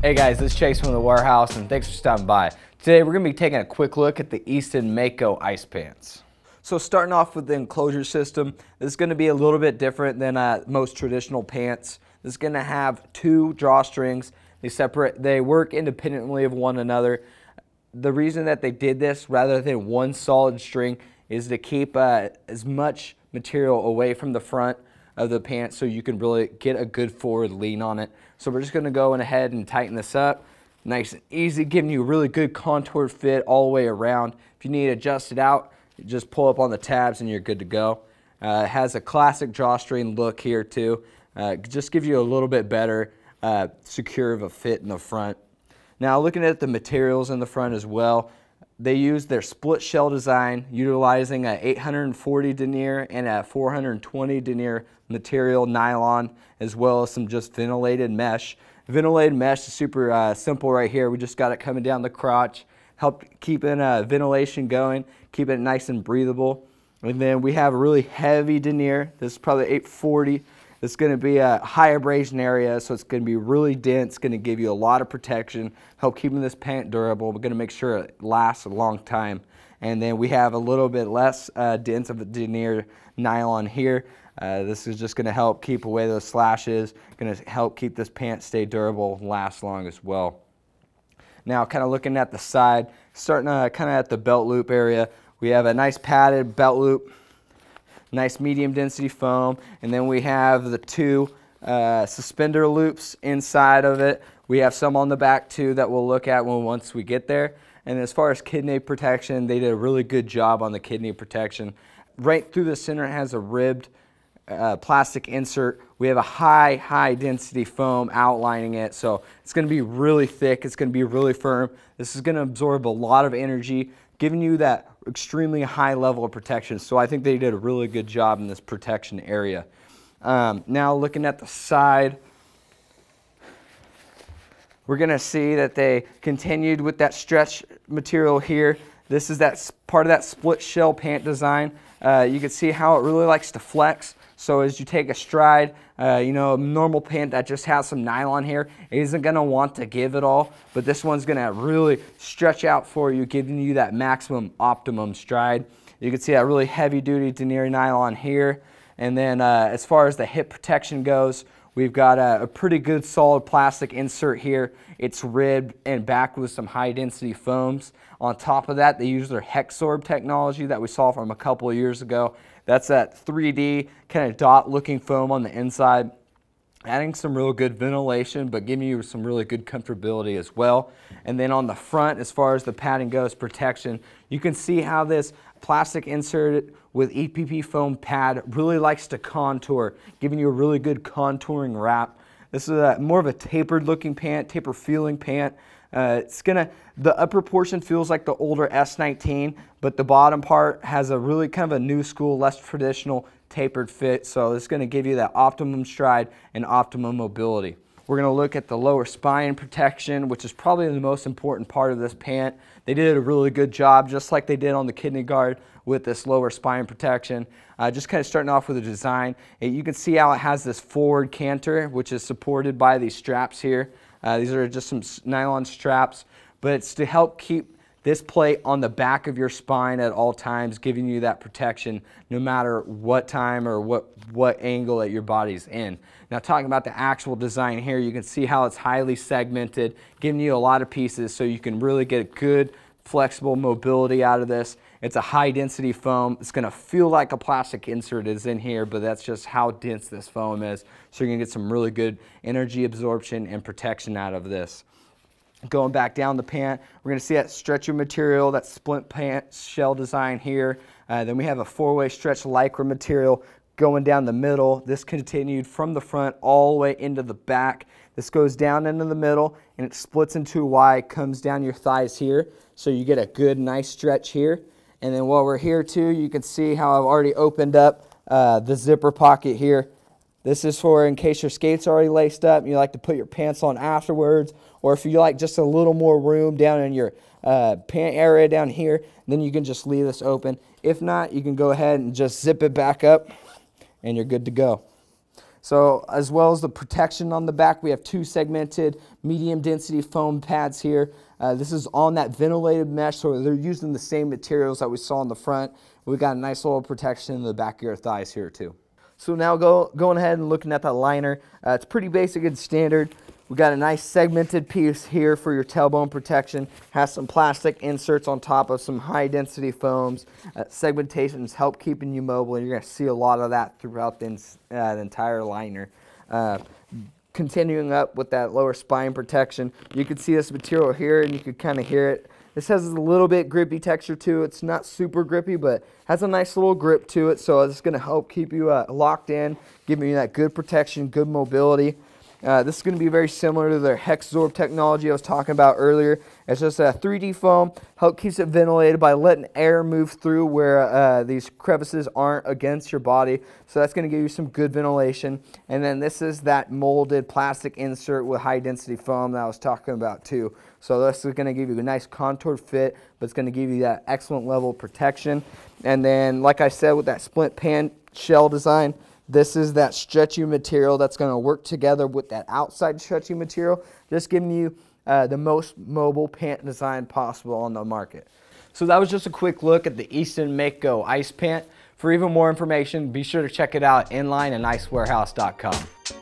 Hey guys, this is Chase from the warehouse and thanks for stopping by. Today we're going to be taking a quick look at the Easton Mako Ice Pants. So starting off with the Enclosure System, this is going to be a little bit different than most traditional pants. This is going to have two drawstrings. They work independently of one another. The reason that they did this rather than one solid string is to keep as much material away from the front of the pants so you can really get a good forward lean on it. So we're just going to go in ahead and tighten this up. Nice and easy, giving you a really good contour fit all the way around. If you need to adjust it out, you just pull up on the tabs and you're good to go. It has a classic drawstring look here too. Just gives you a little bit better secure of a fit in the front. Now looking at the materials in the front as well, they use their split shell design utilizing a 840 denier and a 420 denier material nylon, as well as some just ventilated mesh. Ventilated mesh is super simple right here. We just got it coming down the crotch, help keeping ventilation going, keep it nice and breathable. And then we have a really heavy denier. This is probably 840. It's going to be a high abrasion area, so it's going to be really dense, going to give you a lot of protection, help keeping this pant durable. We're going to make sure it lasts a long time. And then we have a little bit less dense of a denier nylon here. This is just going to help keep away those slashes, going to help keep this pant stay durable and last long as well. Now kind of looking at the side, starting kind of at the belt loop area, we have a nice padded belt loop. Nice medium density foam, and then we have the two suspender loops inside of it. We have some on the back too that we'll look at once we get there. And as far as kidney protection, they did a really good job on the kidney protection. Right through the center it has a ribbed plastic insert. We have a high density foam outlining it, so it's going to be really thick, it's going to be really firm. This is going to absorb a lot of energy, giving you that extremely high level of protection. So I think they did a really good job in this protection area. Now looking at the side, we're going to see that they continued with that stretch material here. This is that part of that split shell pant design. You can see how it really likes to flex. So as you take a stride, you know, a normal pant that just has some nylon here isn't going to want to give it all, but this one's going to really stretch out for you, giving you that maximum optimum stride. You can see that really heavy duty denier nylon here. And then as far as the hip protection goes, we've got a pretty good solid plastic insert here. It's ribbed and backed with some high density foams. On top of that, they use their Hexorb technology that we saw from a couple of years ago. That's that 3D kind of dot looking foam on the inside, adding some real good ventilation, but giving you some really good comfortability as well. And then on the front, as far as the padding goes, protection, you can see how this plastic insert with EPP foam pad really likes to contour, giving you a really good contouring wrap. This is more of a tapered looking pant, taper feeling pant. The upper portion feels like the older S19, but the bottom part has a really kind of a new school, less traditional tapered fit. So it's going to give you that optimum stride and optimum mobility. We're going to look at the lower spine protection, which is probably the most important part of this pant. They did a really good job, just like they did on the kidney guard with this lower spine protection. Just kind of starting off with the design. You can see how it has this forward canter, which is supported by these straps here. These are just some nylon straps, but it's to help keep this plate on the back of your spine at all times, giving you that protection no matter what time or what angle that your body's in. Now talking about the actual design here, you can see how it's highly segmented, giving you a lot of pieces so you can really get good flexible mobility out of this. It's a high density foam. It's going to feel like a plastic insert is in here, but that's just how dense this foam is. So you're going to get some really good energy absorption and protection out of this. Going back down the pant, we're going to see that stretcher material, that split pant shell design here. Then we have a four-way stretch lycra material going down the middle. This continued from the front all the way into the back. This goes down into the middle and it splits into Y, comes down your thighs here. So you get a good nice stretch here. And then while we're here too, you can see how I've already opened up the zipper pocket here. This is for in case your skates are already laced up and you like to put your pants on afterwards, or if you like just a little more room down in your pant area down here, then you can just leave this open. If not, you can go ahead and just zip it back up and you're good to go. So as well as the protection on the back, we have 2 segmented medium density foam pads here. This is on that ventilated mesh, so they're using the same materials that we saw on the front. We've got a nice little protection in the back of your thighs here too. So now going ahead and looking at that liner, it's pretty basic and standard. We got a nice segmented piece here for your tailbone protection. Has some plastic inserts on top of some high density foams. Segmentations help keeping you mobile, and you're going to see a lot of that throughout the entire liner. Continuing up with that lower spine protection, you can see this material here, and you can kind of hear it. This has a little bit grippy texture to it. It's not super grippy, but has a nice little grip to it, so it's going to help keep you locked in, giving you that good protection, good mobility. This is going to be very similar to their HexZorb technology I was talking about earlier. It's just a 3D foam, keeps it ventilated by letting air move through where these crevices aren't against your body. So that's going to give you some good ventilation. And then this is that molded plastic insert with high density foam that I was talking about too. So this is going to give you a nice contoured fit, but it's going to give you that excellent level of protection. And then, like I said, with that splint pan shell design, this is that stretchy material that's going to work together with that outside stretchy material, just giving you the most mobile pant design possible on the market. So that was just a quick look at the Easton Mako Ice Pant. For even more information, be sure to check it out online at icewarehouse.com.